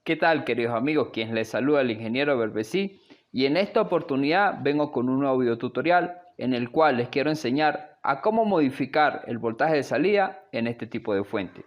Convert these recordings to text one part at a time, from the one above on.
¿Qué tal, queridos amigos? Quien les saluda el ingeniero Berbesí, y en esta oportunidad vengo con un nuevo video tutorial en el cual les quiero enseñar a cómo modificar el voltaje de salida en este tipo de fuente.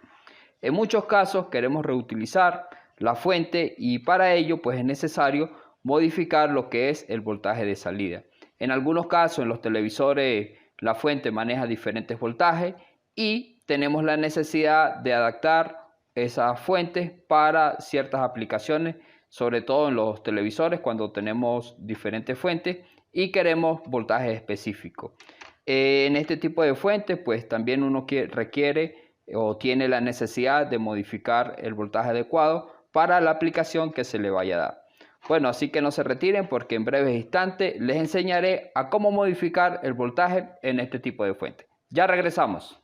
En muchos casos queremos reutilizar la fuente y para ello pues es necesario modificar lo que es el voltaje de salida. En algunos casos en los televisores la fuente maneja diferentes voltajes y tenemos la necesidad de adaptar esas fuentes para ciertas aplicaciones, sobre todo en los televisores cuando tenemos diferentes fuentes y queremos voltajes específicos. En este tipo de fuentes pues también uno requiere o tiene la necesidad de modificar el voltaje adecuado para la aplicación que se le vaya a dar. Bueno, así que no se retiren porque en breves instantes les enseñaré a cómo modificar el voltaje en este tipo de fuente. Ya regresamos.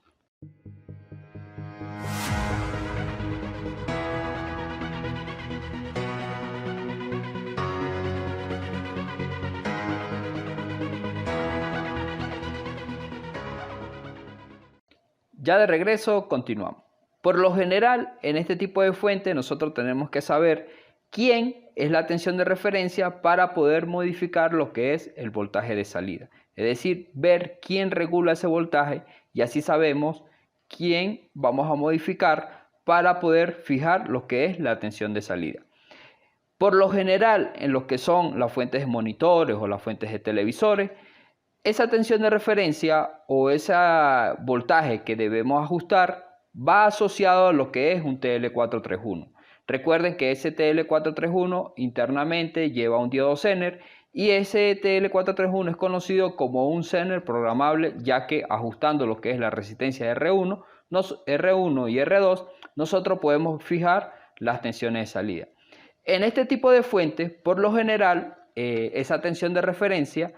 Ya de regreso, continuamos. Por lo general, en este tipo de fuente nosotros tenemos que saber quién es la tensión de referencia para poder modificar lo que es el voltaje de salida. Es decir, ver quién regula ese voltaje y así sabemos quién vamos a modificar para poder fijar lo que es la tensión de salida. Por lo general, en lo que son las fuentes de monitores o las fuentes de televisores, esa tensión de referencia o ese voltaje que debemos ajustar va asociado a lo que es un TL431. Recuerden que ese TL431 internamente lleva un diodo Zener y ese TL431 es conocido como un Zener programable, ya que ajustando lo que es la resistencia R1 y R2, nosotros podemos fijar las tensiones de salida. En este tipo de fuentes, por lo general, esa tensión de referencia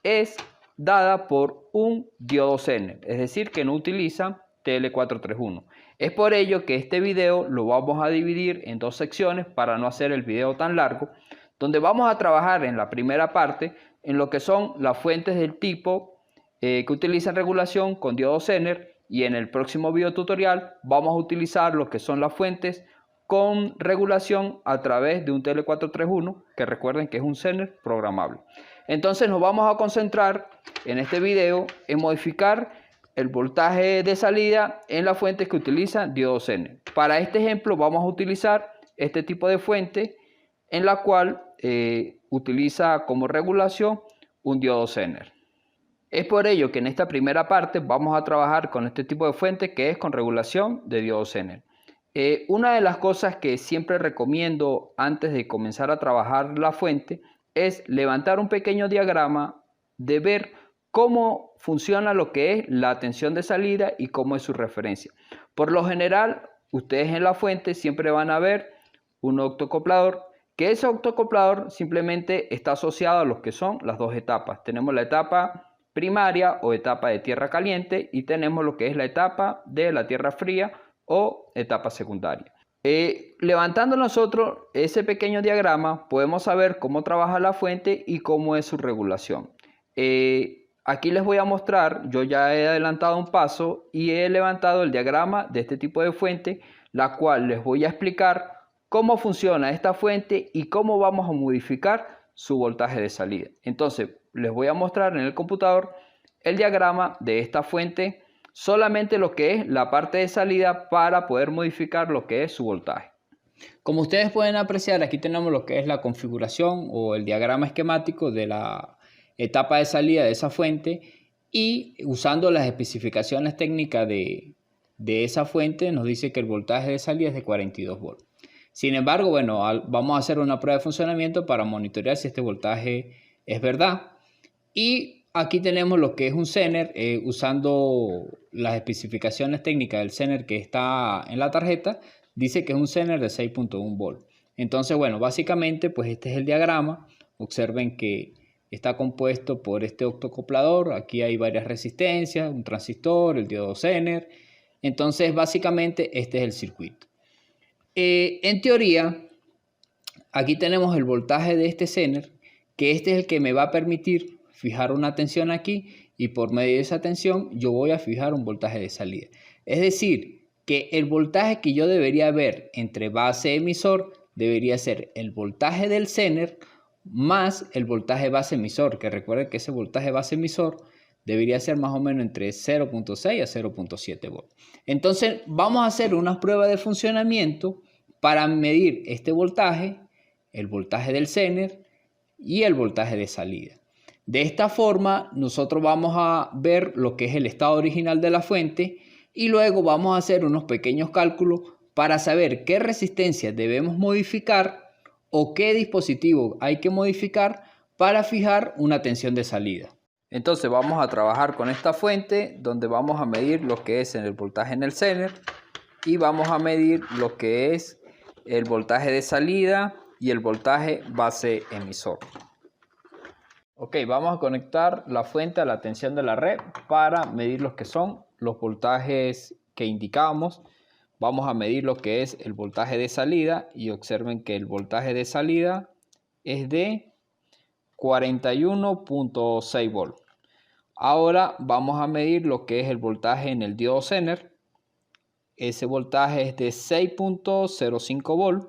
es dada por un diodo Zener, es decir, que no utiliza TL431. Es por ello que este video lo vamos a dividir en dos secciones para no hacer el video tan largo, donde vamos a trabajar en la primera parte en lo que son las fuentes del tipo que utilizan regulación con diodo Zener, y en el próximo video tutorial vamos a utilizar lo que son las fuentes con regulación a través de un TL431, que recuerden que es un Zener programable. Entonces nos vamos a concentrar en este video en modificar el voltaje de salida en las fuentes que utilizan diodo Zener. Para este ejemplo vamos a utilizar este tipo de fuente en la cual utiliza como regulación un diodo Zener. Es por ello que en esta primera parte vamos a trabajar con este tipo de fuente que es con regulación de diodo Zener. Una de las cosas que siempre recomiendo antes de comenzar a trabajar la fuente es levantar un pequeño diagrama de ver cómo funciona lo que es la tensión de salida y cómo es su referencia. Por lo general, ustedes en la fuente siempre van a ver un octocoplador, que ese octocoplador simplemente está asociado a lo que son las dos etapas. Tenemos la etapa primaria o etapa de tierra caliente y tenemos lo que es la etapa de la tierra fría o etapa secundaria. Levantando nosotros ese pequeño diagrama podemos saber cómo trabaja la fuente y cómo es su regulación. Aquí les voy a mostrar, yo ya he adelantado un paso y he levantado el diagrama de este tipo de fuente, la cual les voy a explicar cómo funciona esta fuente y cómo vamos a modificar su voltaje de salida. Entonces les voy a mostrar en el computador el diagrama de esta fuente, solamente lo que es la parte de salida para poder modificar lo que es su voltaje. Como ustedes pueden apreciar, aquí tenemos lo que es la configuración o el diagrama esquemático de la etapa de salida de esa fuente, y usando las especificaciones técnicas de esa fuente nos dice que el voltaje de salida es de 42 volts. Sin embargo, bueno, vamos a hacer una prueba de funcionamiento para monitorear si este voltaje es verdad. Y aquí tenemos lo que es un Zener, usando las especificaciones técnicas del Zener que está en la tarjeta, dice que es un Zener de 6.1 volts. Entonces, bueno, básicamente pues este es el diagrama. Observen que está compuesto por este octocoplador. Aquí hay varias resistencias, un transistor, el diodo Zener. Entonces, básicamente este es el circuito. En teoría, aquí tenemos el voltaje de este Zener, que este es el que me va a permitir fijar una tensión aquí, y por medio de esa tensión yo voy a fijar un voltaje de salida. Es decir, que el voltaje que yo debería ver entre base emisor debería ser el voltaje del Zener más el voltaje base emisor, que recuerden que ese voltaje base emisor debería ser más o menos entre 0.6 a 0.7 volts. Entonces vamos a hacer una prueba de funcionamiento para medir este voltaje, el voltaje del Zener y el voltaje de salida. De esta forma nosotros vamos a ver lo que es el estado original de la fuente y luego vamos a hacer unos pequeños cálculos para saber qué resistencia debemos modificar o qué dispositivo hay que modificar para fijar una tensión de salida. Entonces vamos a trabajar con esta fuente donde vamos a medir lo que es el voltaje en el Zener y vamos a medir lo que es el voltaje de salida y el voltaje base emisor. Ok, vamos a conectar la fuente a la tensión de la red para medir lo que son los voltajes que indicamos. Vamos a medir lo que es el voltaje de salida y observen que el voltaje de salida es de 41.6 volts. Ahora vamos a medir lo que es el voltaje en el diodo Zener. Ese voltaje es de 6.05 volts.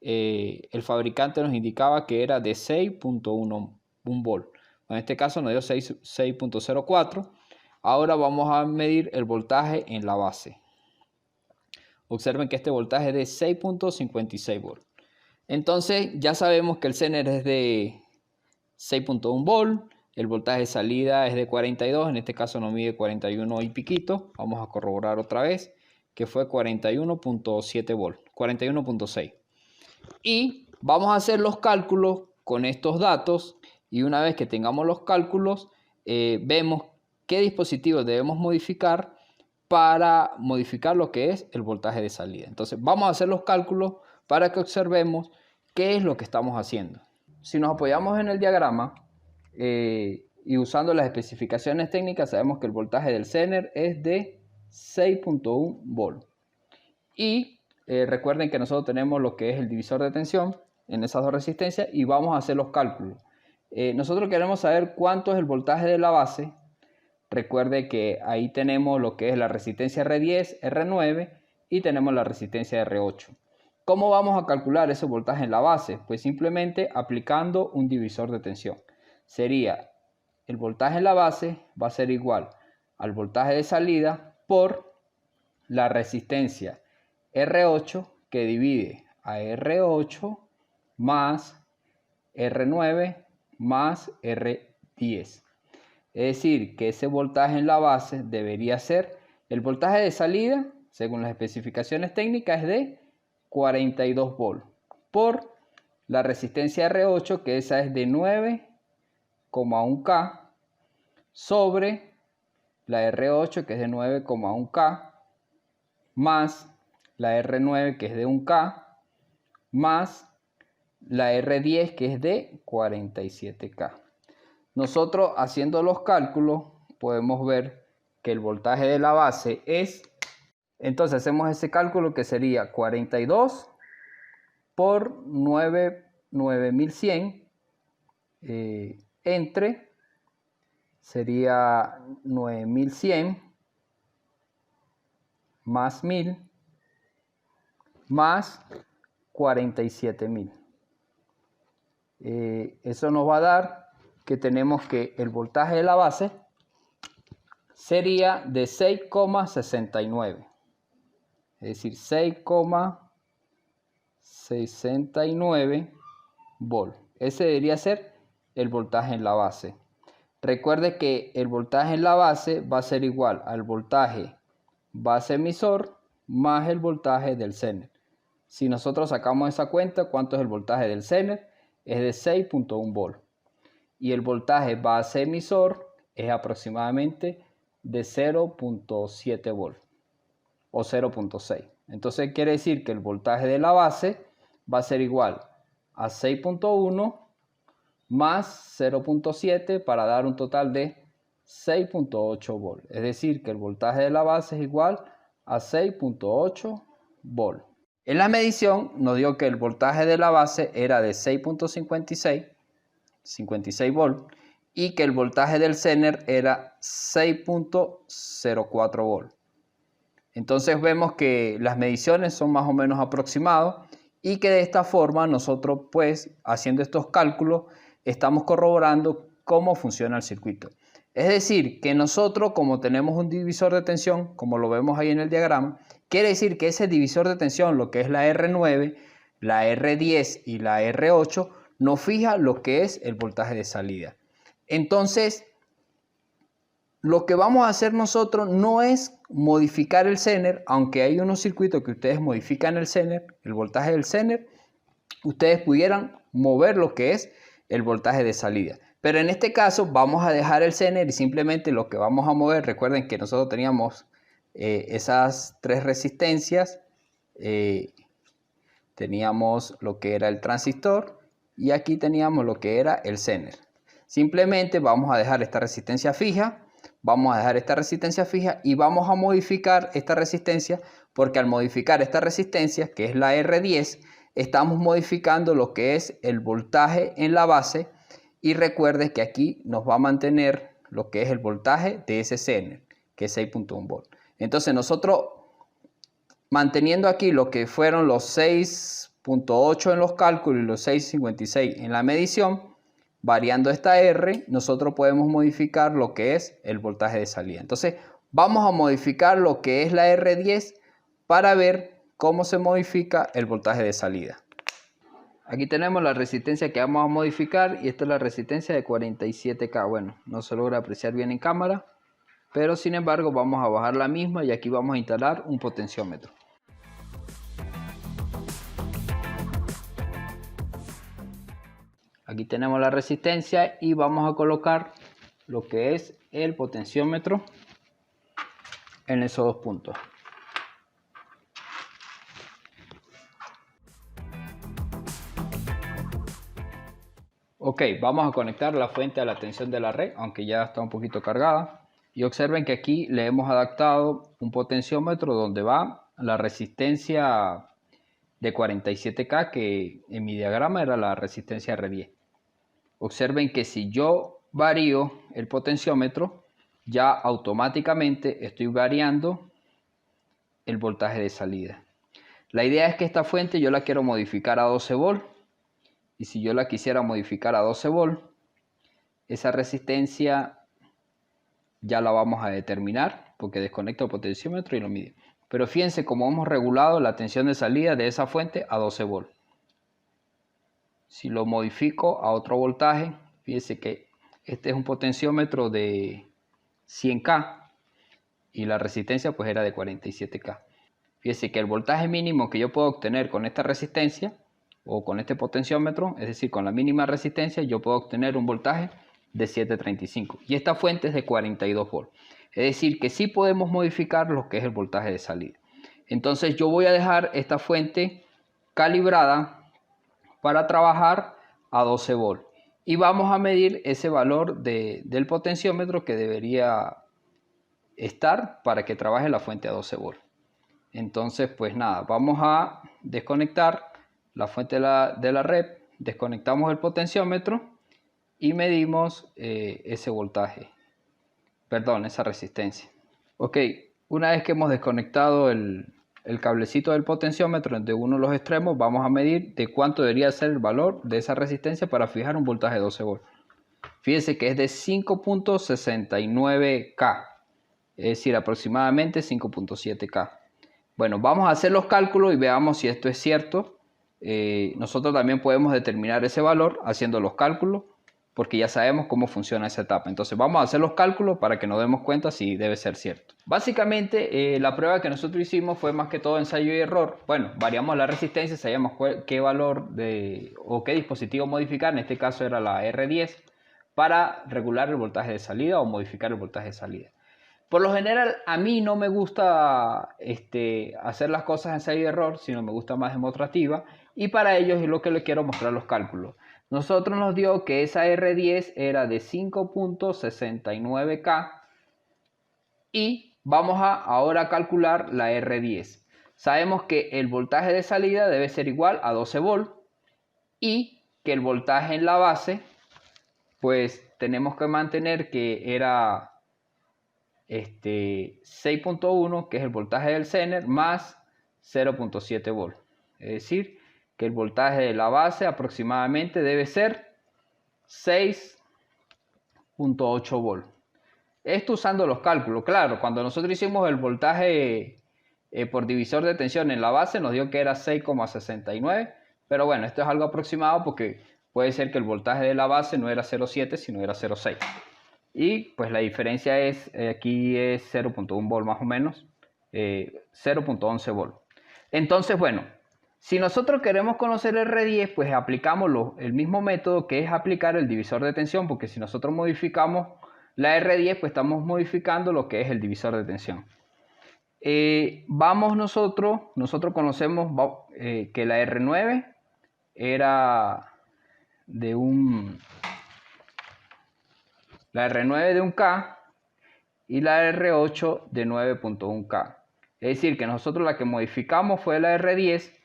El fabricante nos indicaba que era de 6.1 volt. En este caso nos dio 6.04. Ahora vamos a medir el voltaje en la base. Observen que este voltaje es de 6.56 volts. Entonces ya sabemos que el Zener es de 6.1 volts. El voltaje de salida es de 42. En este caso nos mide 41 y piquito. Vamos a corroborar otra vez que fue 41.7 volts. 41.6. Y vamos a hacer los cálculos con estos datos y una vez que tengamos los cálculos vemos qué dispositivos debemos modificar para modificar lo que es el voltaje de salida. Entonces vamos a hacer los cálculos para que observemos qué es lo que estamos haciendo. Si nos apoyamos en el diagrama y usando las especificaciones técnicas, sabemos que el voltaje del Zener es de 6.1 volts. Y recuerden que nosotros tenemos lo que es el divisor de tensión en esas dos resistencias y vamos a hacer los cálculos. Nosotros queremos saber cuánto es el voltaje de la base. Recuerde que ahí tenemos lo que es la resistencia R10, R9 y tenemos la resistencia R8. ¿Cómo vamos a calcular ese voltaje en la base? Pues simplemente aplicando un divisor de tensión. Sería el voltaje en la base va a ser igual al voltaje de salida por la resistencia R8 que divide a R8 más R9 más R10. Es decir, que ese voltaje en la base debería ser el voltaje de salida, según las especificaciones técnicas, es de 42 volts por la resistencia R8, que esa es de 9,1 K, sobre la R8, que es de 9,1 K, más la R9, que es de 1 K, más la R10, que es de 47K. Nosotros haciendo los cálculos podemos ver que el voltaje de la base es, entonces hacemos ese cálculo que sería 42 por 9100 entre, sería 9100 más 1000 más 47.000. Eso nos va a dar que tenemos que el voltaje de la base sería de 6,69. Es decir, 6,69 volts. Ese debería ser el voltaje en la base. Recuerde que el voltaje en la base va a ser igual al voltaje base emisor más el voltaje del Zener. Si nosotros sacamos esa cuenta, ¿cuánto es el voltaje del Zener? Es de 6.1 volts. Y el voltaje base emisor es aproximadamente de 0.7 volts o 0.6. Entonces quiere decir que el voltaje de la base va a ser igual a 6.1 más 0.7 para dar un total de 6.8 volts. Es decir, que el voltaje de la base es igual a 6.8 volts. En la medición nos dio que el voltaje de la base era de 6.56 volts y que el voltaje del Zener era 6.04 volts. Entonces vemos que las mediciones son más o menos aproximadas y que de esta forma nosotros, pues, haciendo estos cálculos, estamos corroborando cómo funciona el circuito. Es decir, que nosotros, como tenemos un divisor de tensión, como lo vemos ahí en el diagrama, quiere decir que ese divisor de tensión, lo que es la R9, la R10 y la R8, nos fija lo que es el voltaje de salida. Entonces, lo que vamos a hacer nosotros no es modificar el Zener, aunque hay unos circuitos que ustedes modifican el Zener, el voltaje del Zener, ustedes pudieran mover lo que es el voltaje de salida. Pero en este caso vamos a dejar el Zener y simplemente lo que vamos a mover, recuerden que nosotros teníamos esas tres resistencias, teníamos lo que era el transistor y aquí teníamos lo que era el Zener. Simplemente vamos a dejar esta resistencia fija. Vamos a dejar esta resistencia fija y vamos a modificar esta resistencia porque al modificar esta resistencia, que es la R10, estamos modificando lo que es el voltaje en la base y recuerde que aquí nos va a mantener lo que es el voltaje de ese Zener, que es 6.1 volt. Entonces nosotros manteniendo aquí lo que fueron los 6.8 en los cálculos y los 6.56 en la medición, variando esta R, nosotros podemos modificar lo que es el voltaje de salida. Entonces, vamos a modificar lo que es la R10 para ver cómo se modifica el voltaje de salida. Aquí tenemos la resistencia que vamos a modificar y esta es la resistencia de 47K. Bueno, no se logra apreciar bien en cámara, pero sin embargo vamos a bajar la misma y aquí vamos a instalar un potenciómetro. Aquí tenemos la resistencia y vamos a colocar lo que es el potenciómetro en esos dos puntos. Ok, vamos a conectar la fuente a la tensión de la red, aunque ya está un poquito cargada. Y observen que aquí le hemos adaptado un potenciómetro donde va la resistencia de 47K, que en mi diagrama era la resistencia R10. Observen que si yo varío el potenciómetro, ya automáticamente estoy variando el voltaje de salida. La idea es que esta fuente yo la quiero modificar a 12 volt. Y si yo la quisiera modificar a 12 volt, esa resistencia ya la vamos a determinar porque desconecto el potenciómetro y lo mide. Pero fíjense cómo hemos regulado la tensión de salida de esa fuente a 12 volt. Si lo modifico a otro voltaje, fíjense que este es un potenciómetro de 100K y la resistencia pues era de 47K. Fíjense que el voltaje mínimo que yo puedo obtener con esta resistencia o con este potenciómetro, es decir, con la mínima resistencia, yo puedo obtener un voltaje de 735 y esta fuente es de 42 volts. Es decir, que sí podemos modificar lo que es el voltaje de salida. Entonces yo voy a dejar esta fuente calibrada para trabajar a 12 volt y vamos a medir ese valor del potenciómetro que debería estar para que trabaje la fuente a 12 volt. Entonces pues nada, vamos a desconectar la fuente de la red, desconectamos el potenciómetro y medimos ese voltaje, perdón, esa resistencia. Ok, una vez que hemos desconectado el cablecito del potenciómetro de uno de los extremos, vamos a medir de cuánto debería ser el valor de esa resistencia para fijar un voltaje de 12 volts. Fíjense que es de 5.69K, es decir, aproximadamente 5.7K. Bueno, vamos a hacer los cálculos y veamos si esto es cierto. Nosotros también podemos determinar ese valor haciendo los cálculos, porque ya sabemos cómo funciona esa etapa. Entonces vamos a hacer los cálculos para que nos demos cuenta si debe ser cierto. Básicamente la prueba que nosotros hicimos fue más que todo ensayo y error. Bueno, variamos la resistencia, sabíamos qué valor o qué dispositivo modificar, en este caso era la R10, para regular el voltaje de salida o modificar el voltaje de salida. Por lo general a mí no me gusta hacer las cosas ensayo y error, sino me gusta más demostrativa, y para ello es lo que les quiero mostrar los cálculos. Nosotros nos dio que esa R10 era de 5.69K y vamos a ahora calcular la R10. Sabemos que el voltaje de salida debe ser igual a 12 volt y que el voltaje en la base pues tenemos que mantener que era 6.1, que es el voltaje del Zener, más 0.7 volt. Es decir, que el voltaje de la base aproximadamente debe ser 6.8 volts. Esto usando los cálculos. Claro, cuando nosotros hicimos el voltaje por divisor de tensión en la base nos dio que era 6,69, pero bueno, esto es algo aproximado porque puede ser que el voltaje de la base no era 0,7 sino era 0,6, y pues la diferencia es aquí es 0.1 volt más o menos, 0.11 volt. Entonces, bueno, si nosotros queremos conocer el R10, pues aplicamos el mismo método, que es aplicar el divisor de tensión, porque si nosotros modificamos la R10, pues estamos modificando lo que es el divisor de tensión. Nosotros conocemos que la R9 era de la R9 de 1K y la R8 de 9.1K. Es decir, que nosotros la que modificamos fue la R10.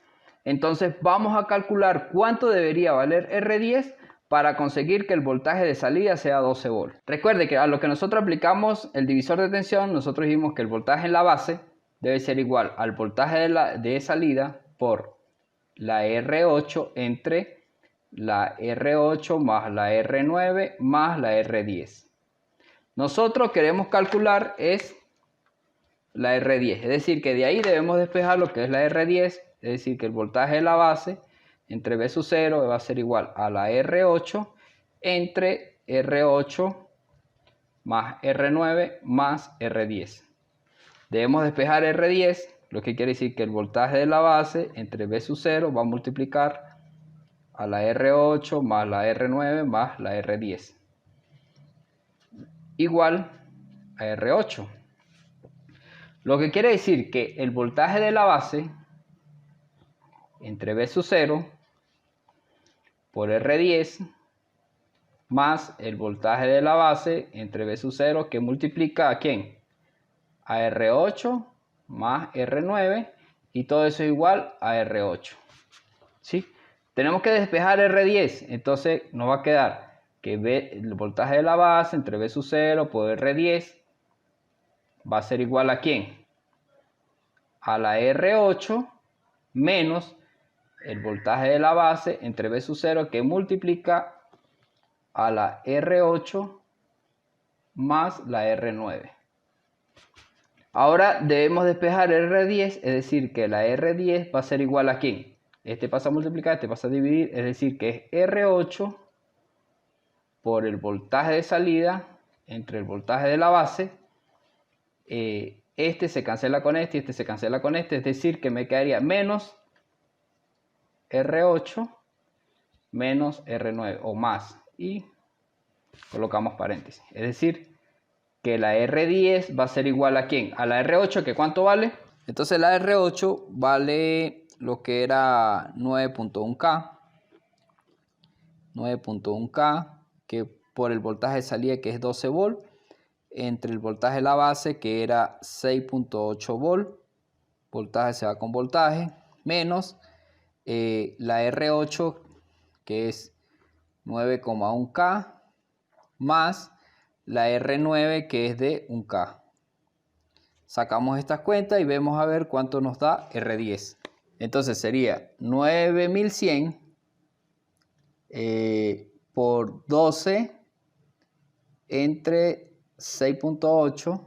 Entonces vamos a calcular cuánto debería valer R10 para conseguir que el voltaje de salida sea 12 volts. Recuerde que a lo que nosotros aplicamos el divisor de tensión, nosotros dijimos que el voltaje en la base debe ser igual al voltaje de salida por la R8 entre la R8 más la R9 más la R10. Nosotros queremos calcular es la R10, es decir, que de ahí debemos despejar lo que es la R10, es decir, que el voltaje de la base entre V sub 0 va a ser igual a la R8 entre R8 más R9 más R10. Debemos despejar R10, lo que quiere decir que el voltaje de la base entre V sub 0 va a multiplicar a la R8 más la R9 más la R10 igual a R8. Lo que quiere decir que el voltaje de la base entre V sub 0 por R10 más el voltaje de la base entre V sub 0, que multiplica ¿a quién? A R8 más R9, y todo eso es igual a R8. ¿Sí? Tenemos que despejar R10, entonces nos va a quedar que el voltaje de la base entre V sub 0 por R10 va a ser igual ¿a quién? A la R8 menos el voltaje de la base entre V sub 0, que multiplica a la R8 más la R9. Ahora debemos despejar R10, es decir, que la R10 va a ser igual ¿a quién? Este pasa a multiplicar, este pasa a dividir, es decir, que es R8 por el voltaje de salida entre el voltaje de la base. Este se cancela con este y este se cancela con este, es decir, que me quedaría menos R8 menos R9 o más, y colocamos paréntesis, es decir, que la R10 va a ser igual ¿a quién? A la R8, que ¿cuánto vale? Entonces la R8 vale lo que era 9.1K, que por el voltaje de salida, que es 12 volts, entre el voltaje de la base, que era 6.8 volts, voltaje se va con voltaje, menos la R8, que es 9,1K, más la R9, que es de 1K. Sacamos estas cuentas y vemos a ver cuánto nos da R10. Entonces sería 9100 por 12 entre 6.8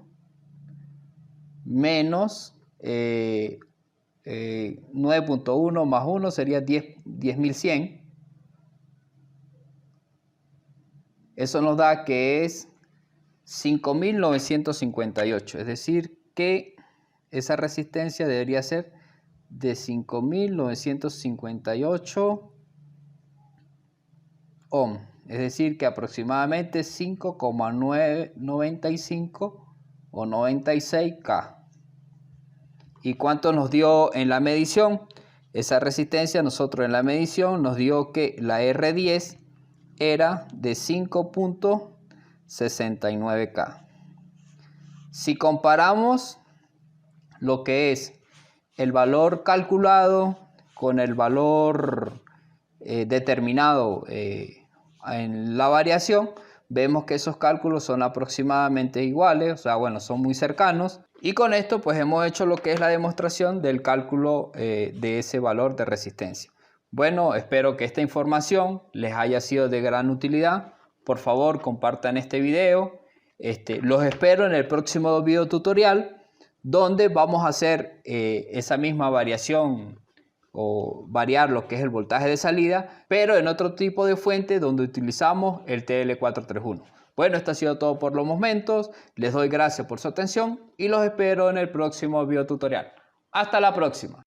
menos 9.1 más 1 sería 10.100. Eso nos da que es 5.958, es decir, que esa resistencia debería ser de 5.958 ohm, es decir, que aproximadamente 5,995 o 96K. ¿Y cuánto nos dio en la medición? Esa resistencia, nosotros en la medición nos dio que la R10 era de 5.69K. Si comparamos lo que es el valor calculado con el valor determinado en la variación, vemos que esos cálculos son aproximadamente iguales, o sea, bueno, son muy cercanos. Y con esto pues hemos hecho lo que es la demostración del cálculo de ese valor de resistencia. Bueno, espero que esta información les haya sido de gran utilidad. Por favor, compartan este video. Los espero en el próximo video tutorial, donde vamos a hacer esa misma variación o variar lo que es el voltaje de salida, pero en otro tipo de fuente donde utilizamos el TL431. Bueno, esto ha sido todo por los momentos. Les doy gracias por su atención y los espero en el próximo video tutorial. Hasta la próxima.